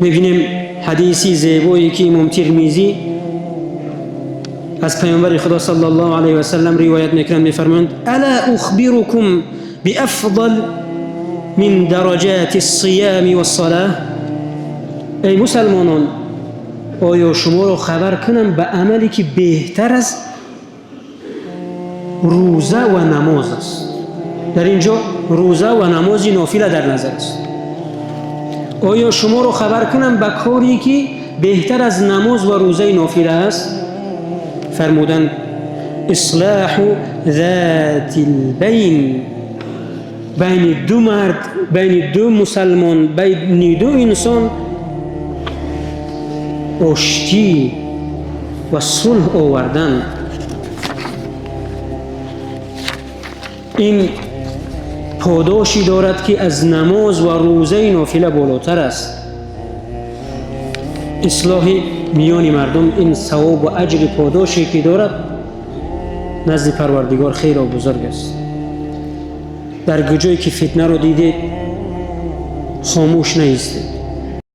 میبینیم حدیثی زیبایی که امام ترمذی از پیامبر خدا صلی الله علیه و سلم روایت میکنند، میفرمایند الا اخبركم بافضل من درجات الصيام والصلاه. ای مسلمانان، آیا شما را خبر کنم به عملی که بهتر از روزه و نماز است؟ در اینجا روزه و نماز نافله در نظر است. آیا شما را خبر کنم به کاری که بهتر از نماز و روزه نافله است؟ فرمودند اصلاح ذات البین، بین دو مرد، بین دو مسلمان، بین دو انسان آشتی و صلح آوردن. این پاداشی دارد که از نماز و روزه نافله بالاتر است. اصلاح میان مردم این ثواب و اجر پاداشی که دارد نزد پروردگار خیر و بزرگ است. در جایی که فتنه رو دیدید خاموش نیستید.